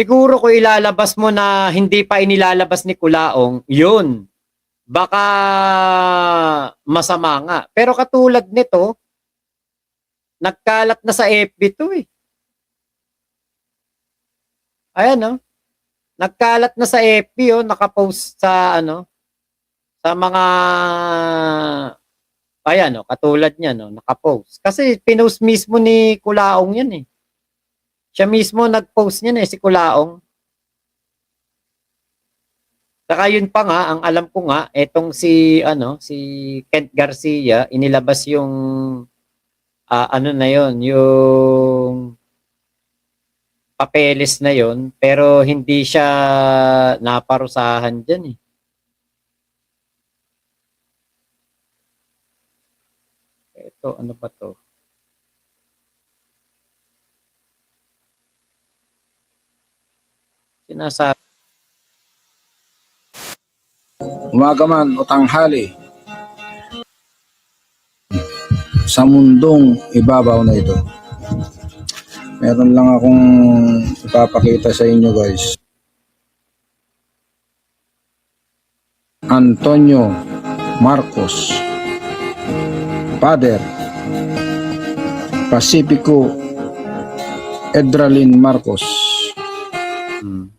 Siguro kung ilalabas mo na hindi pa inilalabas ni Kulaong, yun, baka masama nga. Pero katulad nito, nagkalat na sa FB to eh. Ayan oh, nagkalat na sa FB oh, nakapost sa ano, sa mga, ayan oh, katulad niya no, nakapost. Kasi pinost mismo ni Kulaong yan eh. Siya mismo nagpost niyan eh, si Kulaong. Saka yun pa nga, ang alam ko nga, etong si, ano, si Kent Garcia, inilabas yung, ano na yon, yung papeles na yon, pero hindi siya naparusahan dyan eh. Ito, ano pa to? Sinasabi. Umaga man o tanghali, sa mundong ibabaw na ito, meron lang akong ipapakita sa inyo guys. Antonio Marcos, Father Pacifico Edralin Marcos.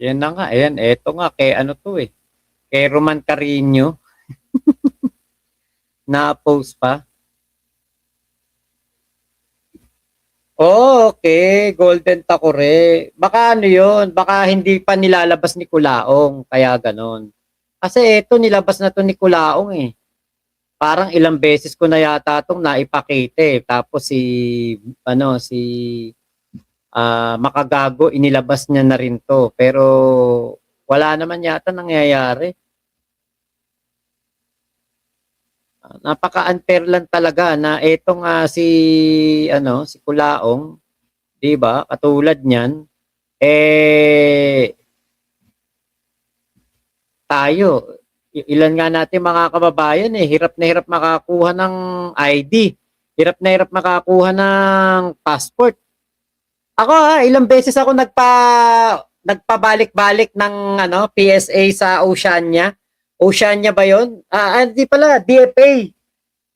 Yan na nga, ayan, eto nga, kay ano to eh, kay Roman Carino, na-post pa. Oh, okay, Golden Takore. Baka ano yun, baka hindi pa nilalabas ni Kulaong, kaya ganon. Kasi eto, nilabas na to ni Kulaong eh. Parang ilang beses ko na yata itong naipakita eh. Tapos si, ano, si Makagago, inilabas niya na rin to. Pero wala naman yata nangyayari. Napaka-unfair lang talaga na etong si ano si Kulaong, 'di ba? Katulad niyan tayo ilan nga natin mga kababayan hirap na hirap makakuha ng ID. Hirap na hirap makakuha ng passport. Ako ilang beses ako nagpabalik-balik ng ano PSA sa Oceania. Oceania ba 'yon? Hindi pala, DFA.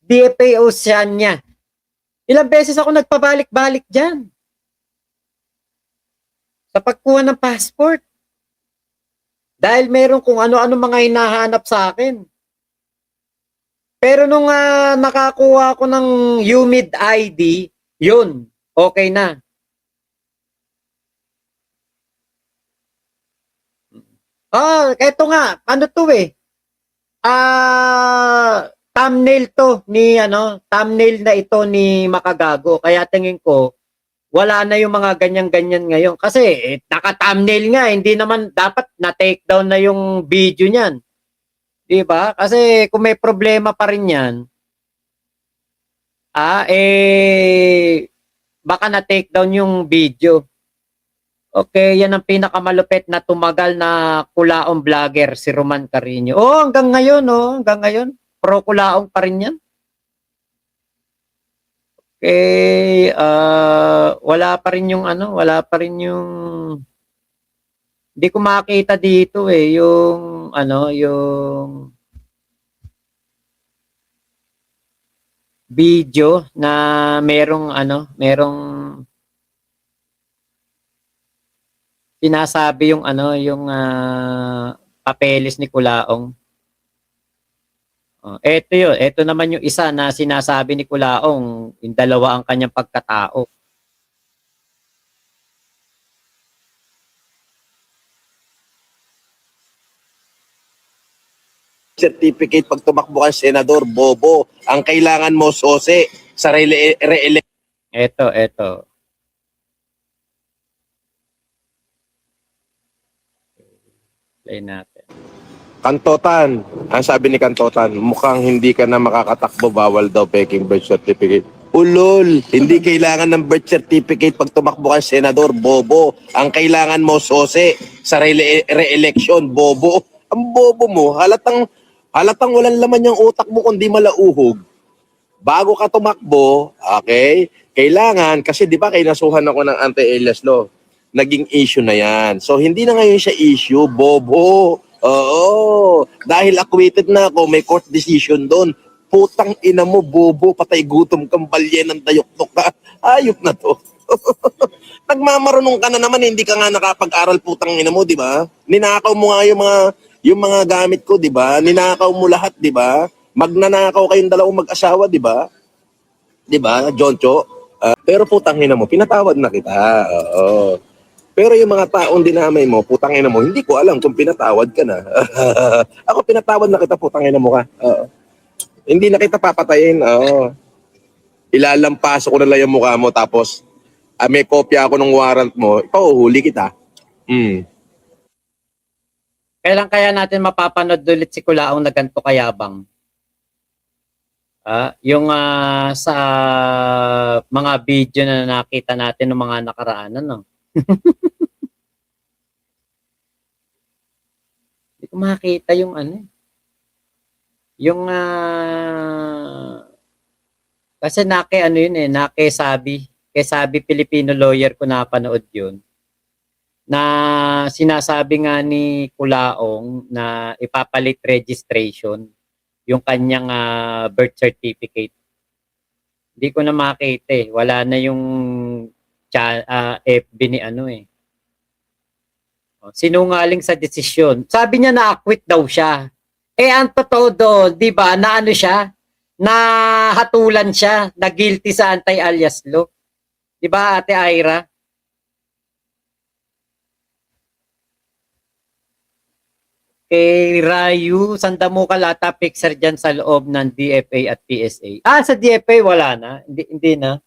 DFA Oceania. Ilang beses ako nagpabalik-balik diyan. Sa pagkuha ng passport. Dahil meron kung ano-ano mga hinahanap sa akin. Pero nung nakakuha ko ng UMID ID, yun, okay na. Eto nga, ano to eh. Thumbnail to ni ano, thumbnail na ito ni Makagago. Kaya tingin ko wala na yung mga ganyan-ganyan ngayon kasi naka-thumbnail nga, hindi naman dapat na-take down na yung video niyan. 'Di ba? Kasi kung may problema pa rin 'yan, baka na-take down yung video. Okay, yan ang pinakamalupit na tumagal na Kulaong vlogger, si Roman Carino. Hanggang ngayon, hanggang ngayon. Pro Kulaong pa rin yan. Okay, wala pa rin yung ano, wala pa rin yung hindi ko makita dito yung ano, yung video na merong ano, merong sinasabi yung ano, yung papeles ni Kulaong. Ito yun. Ito naman yung isa na sinasabi ni Kulaong, yung dalawa ang kanyang pagkatao. Certificate pag tumakbo kang senador, bobo. Ang kailangan mo, sose, sa re-elect. Ito. Play natin. Kantotan, ang sabi ni Kantotan, mukhang hindi ka na makakatakbo, bawal daw peking birth certificate. Ulol, hindi kailangan ng birth certificate pag tumakbo kang senador, bobo. Ang kailangan mo, sose, sa re-election, bobo. Ang bobo mo, halatang walang laman yung utak mo kundi malauhog. Bago ka tumakbo, okay, kailangan, kasi di ba kinasuhan ako ng anti-alias law, naging issue na yan. So, hindi na ngayon siya issue, bobo. Oo. Dahil acquitted na ako, may court decision doon. Putang ina mo, bobo, patay gutom kang balye ng dayok-tok ka. Ayop na to. Nagmamarunong ka na naman, hindi ka nga nakapag-aral, putang ina mo, di ba? Ninakaw mo nga yung mga gamit ko, di ba? Ninakaw mo lahat, di ba? Magnanakaw kayong dalawang mag-asawa, di ba? Di ba, Joncho? Pero putang ina mo, pinatawad na kita. Oo. Pero yung mga taong dinamay mo, putang ina mo, hindi ko alam kung pinatawad ka na. Ako pinatawad na kita, putang ina mo ka. Oo. Hindi na kita papatayin. Oo. Ilalampaso ko na lang yung mukha mo, tapos may kopya ako ng warrant mo, pauhuli kita. Kailan kaya natin mapapanood ulit si Kulaong na ganito kayabang? Yung sa mga video na nakita natin ng mga nakaraan, ano? Hindi ko makita yung ano. Yung kasi ano yun eh, sabi Filipino lawyer ko napanood yun, na sinasabi nga ni Kulaong na ipapalit registration yung kanyang birth certificate. Hindi ko na makita eh. Wala na yung FB ni ano eh. Sinungaling sa desisyon. Sabi niya na-acquit daw siya. Eh ang totoo doon, 'di ba, na ano siya, na hatulan siya, na guilty sa anti-alias law. 'Di ba, Ate Ira? Kay Rayu, Sandamukal ata fixer dyan sa loob ng DFA at PSA. Sa DFA wala na. Hindi na.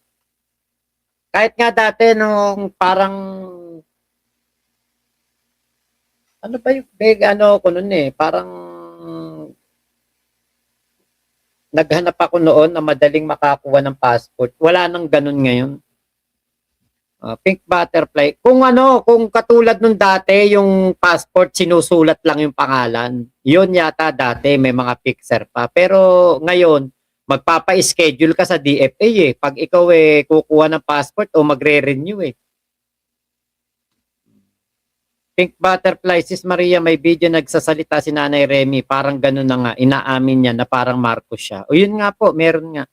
Kahit nga dati nung parang ano ba yung ano ko noon eh, parang naghanap ako noon na madaling makakuha ng passport. Wala nang ganun ngayon. Pink butterfly. Kung katulad nung dati, yung passport sinusulat lang yung pangalan. Yun yata dati, may mga fixer pa. Pero ngayon, magpapa-schedule ka sa DFA eh. Pag ikaw kukuha ng passport o magre-renew eh. Pink butterfly, Sis Maria, may video nagsasalita si Nanay Remy. Parang ganun na nga, inaamin niya na parang Marcos siya. O yun nga po, meron nga.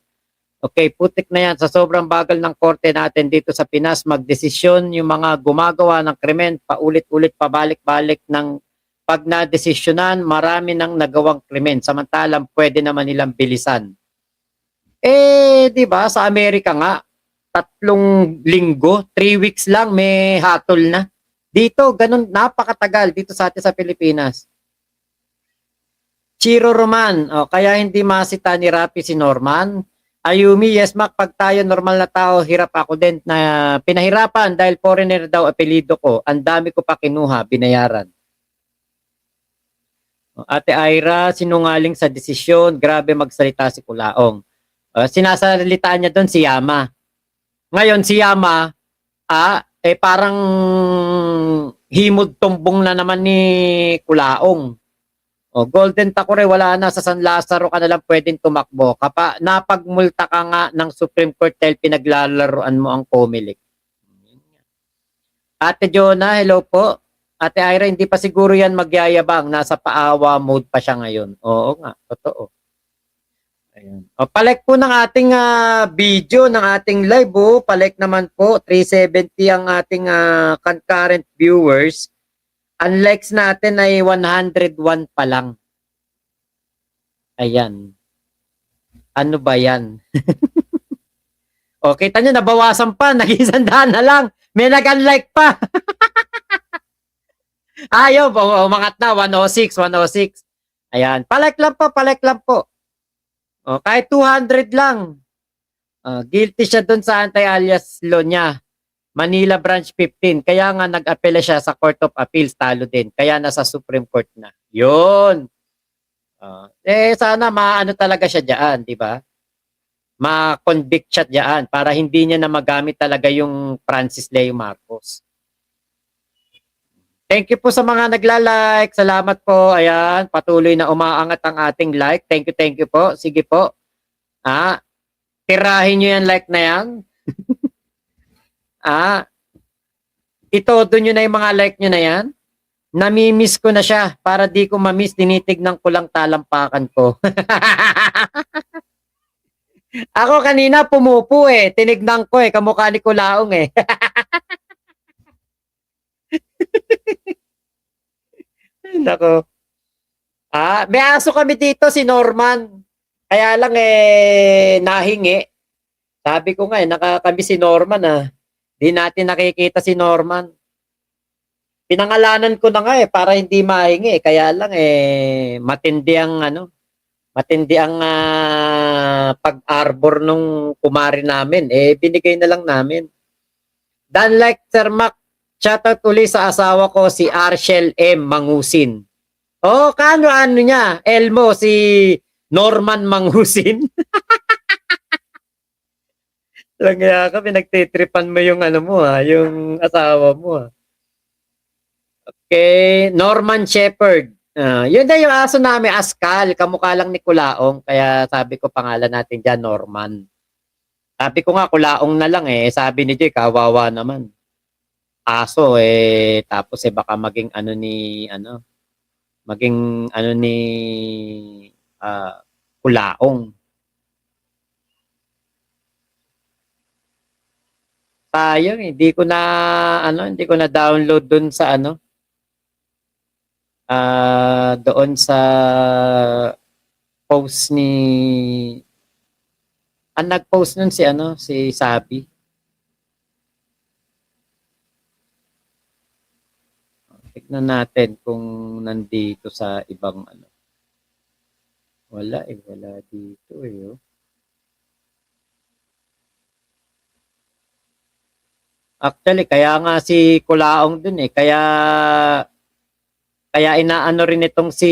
Okay, putik na yan. Sa sobrang bagal ng korte natin dito sa Pinas, magdesisyon yung mga gumagawa ng krimen, paulit-ulit, pabalik-balik ng pag na-desisyonan, marami nang nagawang krimen. Samantalang pwede naman nilang bilisan. Di ba, sa Amerika nga, 3 linggo, 3 weeks lang, may hatol na. Dito, ganun, napakatagal dito sa atin sa Pilipinas. Chiro Roman, kaya hindi masita ni Rapi si Norman. Ayumi, yes Mac, pag tayo normal na tao, hirap ako din na pinahirapan dahil foreigner daw apelido ko. Ang dami ko pa kinuha, binayaran. Ate Ira, sinungaling sa desisyon, grabe magsalita si Kulaong. Sinasalitaan niya doon si Yama. Ngayon si Yama, parang himod tumbong na naman ni Kulaong. Golden Takore, wala na sa San Lazaro ka na lang pwedeng tumakbo. Napagmulta ka nga ng Supreme Court dahil pinaglalaroan mo ang COMELEC. Ate Jonah, hello po. Ate Ira, hindi pa siguro yan magyayabang. Nasa paawa mode pa siya ngayon. Oo nga, totoo. Ayan. Palike po ng ating video, ng ating live. Palike naman po, 370 ang ating concurrent viewers. Ang likes natin ay 101 pa lang. Ayan. Ano ba yan? Kita nyo, nabawasan pa. Naging 100 na lang. May nag-unlike pa. Ayaw, umangat na. 106, 106. Ayan. Palike lang po, palike lang po. Kahit 200 lang. Guilty siya dun sa anti-alias law niya. Manila Branch 15. Kaya nga nag-apela siya sa Court of Appeals, talo din. Kaya nasa Supreme Court na. Yun. Sana maano talaga siya diyan, di ba? Ma-convict siya diyan para hindi niya na magamit talaga yung Francis Leo Marcos. Thank you po sa mga nagla-like. Salamat po. Ayan, patuloy na umaangat ang ating like. Thank you po. Sige po. Tirahin niyo yan like na yan. itodo nyo na yung mga like nyo na yan. Namimiss ko na siya. Para di ko mamiss, tinitignan ko lang talampakan ko. Ako kanina pumupo eh. Tinignan ko eh. Kamukha ni Kulaong eh. Nako. May aso kami dito, si Norman. Kaya lang eh, nahingi. Sabi ko nga eh, nakakami si Norman Di natin nakikita si Norman. Pinangalanan ko na nga eh, para hindi mahingi. Kaya lang eh, matindi ang pag-arbor nung kumari namin. Eh, binigay na lang namin. Dan like Sir Mac, shoutout uli sa asawa ko, si Arshel M. Mangusin. Ano niya? Elmo, si Norman Mangusin. Lang kaya ka, pinagtitripan mo yung yung asawa mo Okay, Norman Shepherd. Yun na yung aso namin, Askal. Kamukha lang ni Kulaong. Kaya sabi ko pangalan natin dyan, Norman. Sabi ko nga, Kulaong na lang eh. Sabi ni Jay, kawawa naman. Aso eh. Tapos eh baka maging ni Kulaong. Sayang, hindi ko na download dun sa doon sa post ni ang nag-post nun si Sabi. Tignan natin kung nandito sa ibang Wala dito eh. Actually, kaya nga si Kulaong dun eh. Kaya inaano rin itong si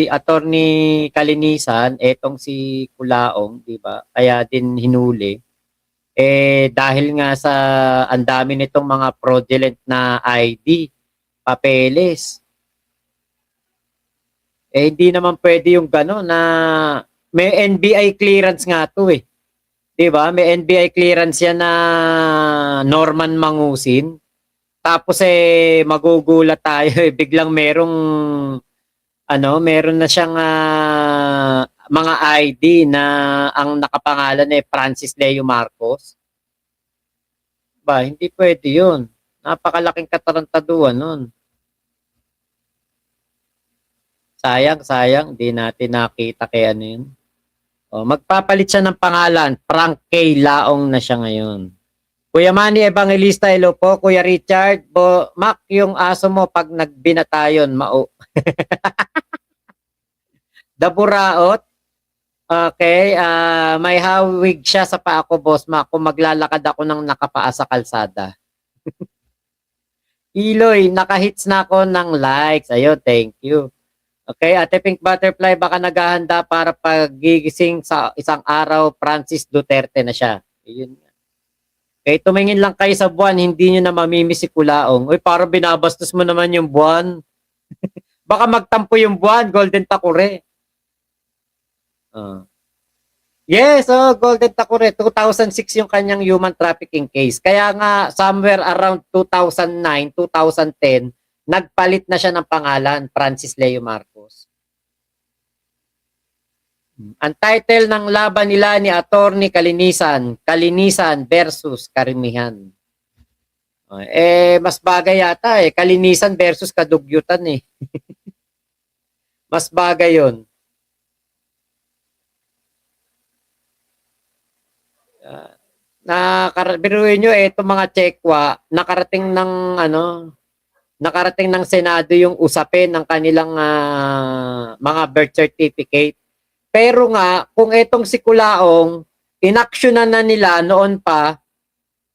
Attorney Kalinisan, etong si Kulaong, di ba? Kaya din hinuli. Dahil nga sa ang dami nitong mga fraudulent na ID, papeles. Hindi naman pwede yung gano'n na may NBI clearance nga to eh. Diba? May NBI clearance yan na Norman Mangusin. Tapos magugulat tayo biglang meron na siyang mga ID na ang nakapangalan Francis Leo Marcos. Hindi pwede yun. Napakalaking katarantaduhan nun. Sayang, di natin nakita kay yun. Magpapalit siya ng pangalan. Frank K. Laong na siya ngayon. Kuya Manny Evangelista, hello po. Kuya Richard, Mac, yung aso mo pag nagbinatayon, Daburaot. Okay, may hawig siya sa paa ko, boss Mac, kung maglalakad ako ng nakapaa sa kalsada. Iloy, nakahits na ako ng likes. Ayun, thank you. Okay, Ate Pink Butterfly, baka naghahanda para pagigising sa isang araw, Francis Duterte na siya. Ayun. Okay, tumingin lang kayo sa buwan, hindi nyo na mamimiss si Kulaong. Uy, parang binabastos mo naman yung buwan. Baka magtampo yung buwan, Golden Takure. Yes, Golden Takure. 2006 yung kanyang human trafficking case. Kaya nga, somewhere around 2009, 2010, nagpalit na siya ng pangalan, Francis Leo Marcos. Ang title ng laban nila ni Attorney Kalinisan, Kalinisan versus Karimihan. Mas bagay yata Kalinisan versus Kadugyutan Mas bagay yun. Biruin nyo itong mga Chekwa, nakarating ng Senado yung usapin ng kanilang mga birth certificate. Pero nga, kung itong si Kulaong, inaksyonan na nila noon pa,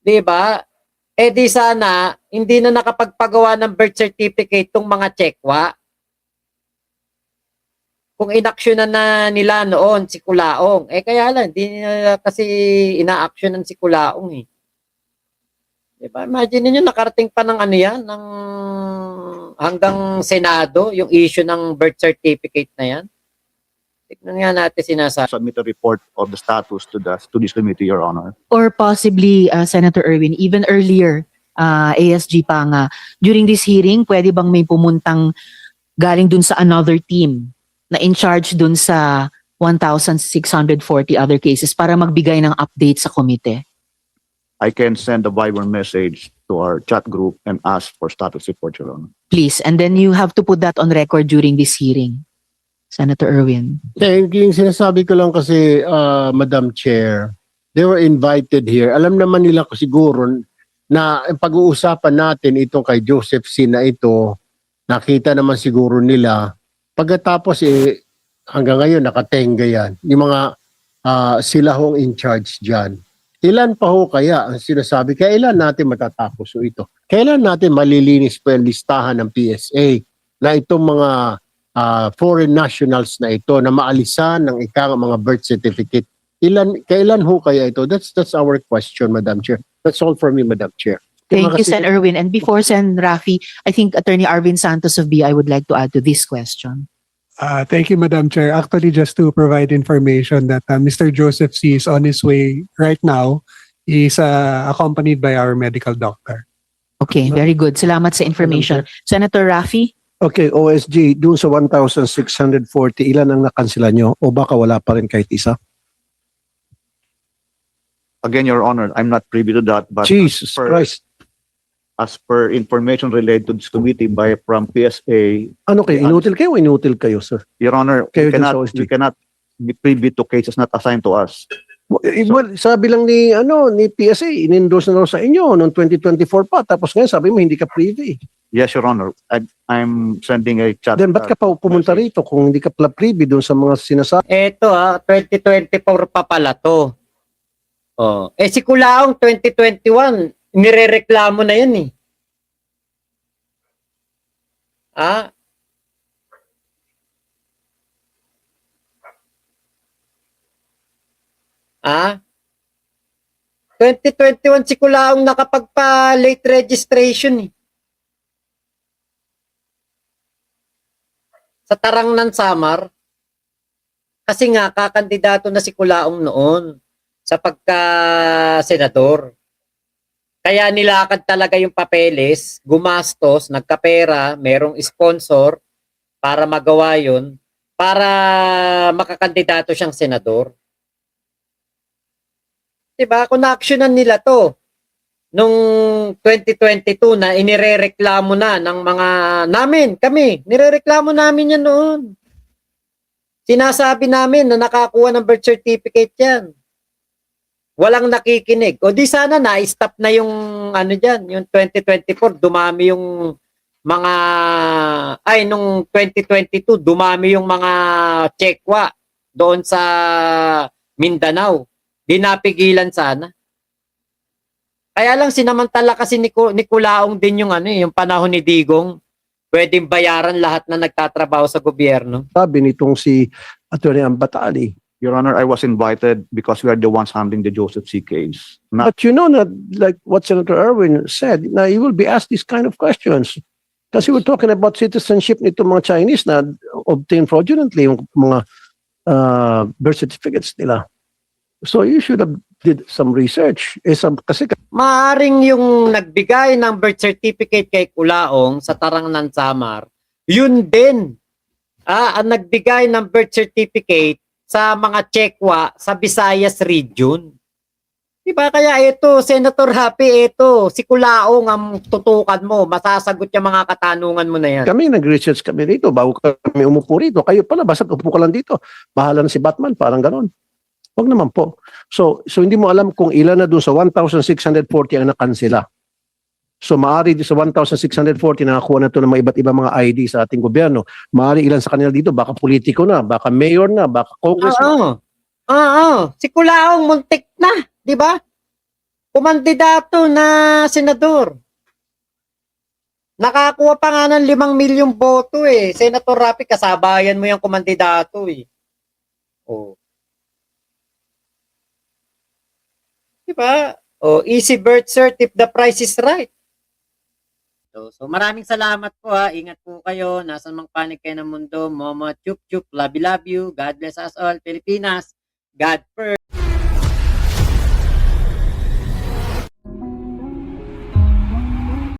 di ba? Di sana, hindi na nakapagpagawa ng birth certificate tong mga Chekwa. Kung inaksyonan na nila noon si Kulaong, kaya lang, hindi nila kasi inaaksyonan si Kulaong Diba? Imagine niyo nakarating pa ng ng hanggang Senado, yung issue ng birth certificate na yan. Tignan nga natin sinasabi. Submit a report of the status to this committee, Your Honor. Or possibly, Senator Erwin, even earlier, ASG Panga, during this hearing, pwede bang may pumuntang galing dun sa another team na in charge dun sa 1,640 other cases para magbigay ng update sa komite? I can send a Viber message to our chat group and ask for status report, Your Honor. Please, and then you have to put that on record during this hearing. Senator Erwin. Yung sinasabi ko lang kasi, Madam Chair, they were invited here. Alam naman nila ko siguro na pag-uusapan natin itong kay Joseph C. na ito, nakita naman siguro nila. Pagkatapos hanggang ngayon nakatenga yan. Yung mga sila hong in charge dyan. Ilan pa ho kaya ang sinasabi? Kailan natin matatapos ito? Kailan natin malilinis po yung listahan ng PSA na itong mga foreign nationals na ito na maalisan ng mga birth certificate? Kailan ho kaya ito? That's our question, Madam Chair. That's all for me, Madam Chair. Thank you, Sen. Erwin. And before Sen. Rafi, I think Attorney Arvin Santos of BI would like to add to this question. Thank you, Madam Chair. Actually, just to provide information that Mr. Joseph C. is on his way right now. He's accompanied by our medical doctor. Okay, very good. Salamat sa information. Senator Rafi? Okay, OSG, dun sa 1,640, ilan ang nakansela nyo? O baka wala pa rin kahit isa? Again, Your Honor, I'm not privy to that, but Jesus Christ. as per information related to this committee from PSA, Ano kayo? Inutil kayo o inutil kayo, sir? Your Honor, Kayo dun sa OSG. we cannot be privy to cases not assigned to us. Well, sabi lang ni PSA, in-endorse na raw sa inyo noong 2024 pa. Tapos ngayon sabi mo hindi ka privy. Yes, Your Honor. I'm sending a chat. Then ba't ka pa pumunta rito kung hindi ka pala privy doon sa mga sinasabi? Eto 2024 pa pala to. Oh, si Kulaong 2021, nirereklamo na yan eh. Ah? Ah? 2021 si Kulaong nakapagpa-late registration eh. Sa Tarangnan Samar. Kasi nga kakandidato na si Kulaong noon sa pagka-senador. Kaya nilakad talaga yung papeles, gumastos, nagkapera, merong sponsor para magawa yun, para makakandidato siyang senador. Diba? Kung na-actionan nila to, nung 2022 na inirereklamo na ng mga kami, nirereklamo namin yan noon. Sinasabi namin na nakakuha ng birth certificate yan. Walang nakikinig. O di sana na-stop na yung yung 2024, dumami yung mga, nung 2022, dumami yung mga Chekwa doon sa Mindanao. Di napigilan sana. Kaya lang sinamantala kasi ni Kulaong din yung yung panahon ni Digong, pwedeng bayaran lahat na nagtatrabaho sa gobyerno. Sabi nitong si Atty. Ambatali. Your Honor, I was invited because we are the ones handling the Joseph C. case. But you know that, like what Senator Erwin said, na you will be asked these kind of questions. Kasi we're talking about citizenship nito mga Chinese na obtained fraudulently yung mga birth certificates nila. So you should have did some research. Kasi Maaring yung nagbigay ng birth certificate kay Kulaong sa Tarangnan Samar, yun din ang nagbigay ng birth certificate sa mga Chekwa sa Visayas region. Diba? Kaya ito, Senator Happy, si Kulaong ang tutukan mo, masasagot yung mga katanungan mo na yan. kami nag-research kami dito bago kami umupo rito. Kayo pala, basta upo ka lang dito. Bahala na si Batman, parang ganon. Huwag naman po. So hindi mo alam kung ilan na doon sa 1,640 ang nakansela. So maari sa 1,640 nakakuha na ito ng mga iba't ibang mga ID sa ating gobyerno. Maari ilan sa kanila dito, baka politiko na, baka mayor na, baka congressman. Si Kulaong muntik na, di ba? Kumandidato na senador. Nakakuha pa nga ng 5 milyong boto eh. Senator Rapi, kasabayan mo yung kumandidato eh. Oh. Diba? Oh, easy birth cert if the price is right. So maraming salamat po ha. Ingat po kayo. Nasaan mang panig kayo ng mundo. Momo, chup chup, love you. God bless us all. Pilipinas. God first.